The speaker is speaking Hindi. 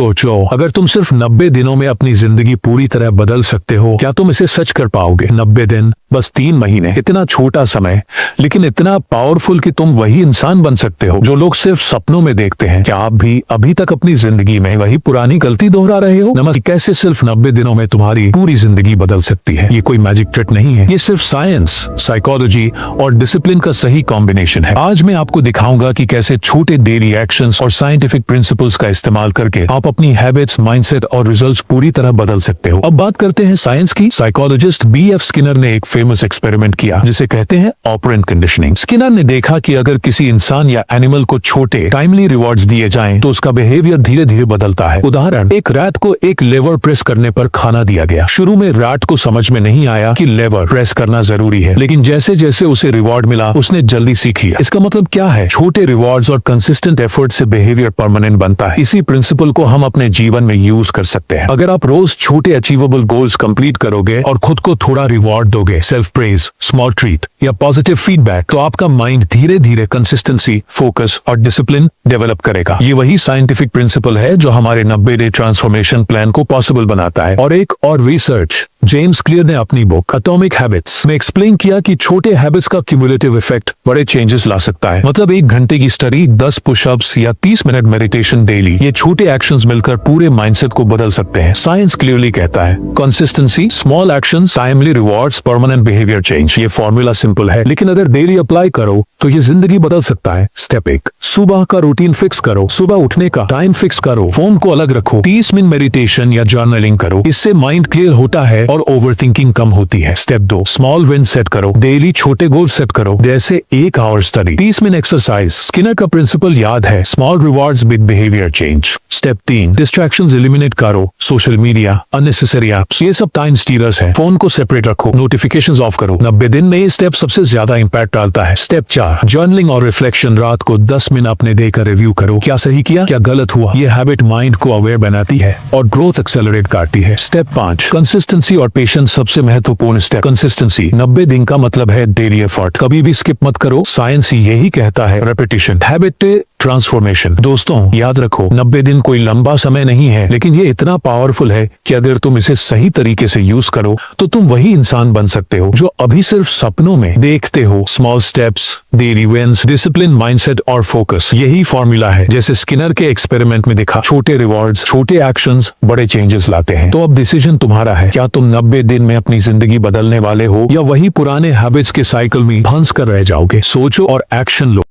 सोचो, अगर तुम सिर्फ 90 दिनों में अपनी जिंदगी पूरी तरह बदल सकते हो, क्या तुम इसे सच कर पाओगे? 90 दिन, बस 3 महीने, इतना छोटा समय लेकिन इतना पावरफुल कि तुम वही इंसान बन सकते हो जो लोग सिर्फ सपनों में देखते हैं। क्या आप भी अभी तक अपनी जिंदगी में वही पुरानी गलती दोहरा रहे हो? नमस्ते। कैसे सिर्फ 90 दिनों में तुम्हारी पूरी जिंदगी बदल सकती है? ये कोई मैजिक ट्रिक नहीं है, ये सिर्फ साइंस, साइकोलॉजी और डिसिप्लिन का सही कॉम्बिनेशन है। आज मैं आपको दिखाऊंगा कि कैसे छोटे डेली एक्शंस और साइंटिफिक प्रिंसिपल्स का इस्तेमाल करके आप अपनी हैबिट्स, माइंडसेट और रिजल्ट्स पूरी तरह बदल सकते हो। अब बात करते हैं साइंस की। Psychologist B.F. स्किनर ने एक फेमस एक्सपेरिमेंट किया जिसे कहते हैं ऑपरेंट कंडीशनिंग। स्किनर ने देखा कि अगर किसी इंसान या एनिमल को छोटे टाइमली रिवॉर्ड्स दिए जाएं, तो उसका बिहेवियर धीरे धीरे बदलता है। उदाहरण, एक रैट को एक लेवर प्रेस करने पर खाना दिया गया। शुरू में रैट को समझ में नहीं आया कि लेवर प्रेस करना जरूरी है, लेकिन जैसे जैसे उसे रिवॉर्ड मिला उसने जल्दी सीख लिया। इसका मतलब क्या है? छोटे रिवॉर्ड्स और कंसिस्टेंट एफर्ट से बिहेवियर परमानेंट बनता है। इसी प्रिंसिपल को हम अपने जीवन में यूज कर सकते हैं। अगर आप रोज छोटे अचीवेबल गोल्स कंप्लीट करोगे और खुद को थोड़ा रिवॉर्ड दोगे, सेल्फ प्रेज, स्मॉल ट्रीट या पॉजिटिव फीडबैक, तो आपका माइंड धीरे धीरे कंसिस्टेंसी, फोकस और डिसिप्लिन डेवलप करेगा। ये वही साइंटिफिक प्रिंसिपल है जो हमारे 90 डे ट्रांसफॉर्मेशन प्लान को पॉसिबल बनाता है। और एक और रिसर्च जेम्स क्लियर ने अपनी बुक एटॉमिक हैबिट्स में एक्सप्लेन किया कि छोटे हैबिट्स का क्यूमुलेटिव इफेक्ट बड़े चेंजेस ला सकता है। मतलब 1 घंटे की स्टडी, 10 पुशअप्स या 30 मिनट मेडिटेशन डेली, ये छोटे एक्शंस मिलकर पूरे माइंडसेट को बदल सकते हैं। साइंस क्लियरली कहता है consistency, small actions, timely rewards, permanent behaviour change. ये फॉर्मूला सिंपल है, लेकिन अगर डेली अप्लाई करो तो ये जिंदगी बदल सकता है। स्टेप 1, सुबह का रूटीन फिक्स करो। सुबह उठने का टाइम फिक्स करो, फोन को अलग रखो, 30 मिनट मेडिटेशन या जर्नलिंग करो। इससे माइंड क्लियर होता है और ओवरथिंकिंग कम होती है। स्टेप 2, स्मॉल विन सेट करो। डेली छोटे गोल सेट करो, जैसे 1 hour study, 30 minute exercise. Skinner का प्रिंसिपल याद है, small rewards with behaviour change. Step 3, distractions eliminate करो। सोशल मीडिया, अननेसेसरी एप्स, ये सब टाइम स्टीलर्स हैं। फोन को सेपरेट रखो, नोटिफिकेशंस ऑफ करो। 90 दिन में ये स्टेप सबसे ज्यादा इंपैक्ट डालता है। स्टेप 4, जर्नलिंग और रिफ्लेक्शन। रात को 10 मिनट अपने डे का रिव्यू करो। क्या सही किया, क्या गलत हुआ? ये हैबिट माइंड को अवेयर बनाती है और ग्रोथ एक्सेलरेट करती है। स्टेप 5, कंसिस्टेंसी और पेशेंस। सबसे महत्वपूर्ण स्टेप कंसिस्टेंसी। 90 दिन का मतलब है डेली एफर्ट। कभी भी स्किप मत करो। साइंस यही कहता है, रेपिटेशन, हैबिट ट्रांसफॉर्मेशन। दोस्तों याद रखो, 90 दिन कोई लंबा समय नहीं है, लेकिन ये इतना पावरफुल है कि अगर तुम इसे सही तरीके से यूज करो तो तुम वही इंसान बन सकते हो जो अभी सिर्फ सपनों में देखते हो। Small steps, daily wins, discipline, mindset और फोकस, यही फॉर्मूला है। जैसे स्किनर के एक्सपेरिमेंट में दिखा, छोटे रिवॉर्ड्स, छोटे एक्शंस बड़े चेंजेस लाते हैं। तो अब डिसीजन तुम्हारा है, क्या तुम 90 दिन में अपनी जिंदगी बदलने वाले हो या वही पुराने हैबिट्स के साइकिल में फंस कर रह जाओगे? सोचो और एक्शन लो।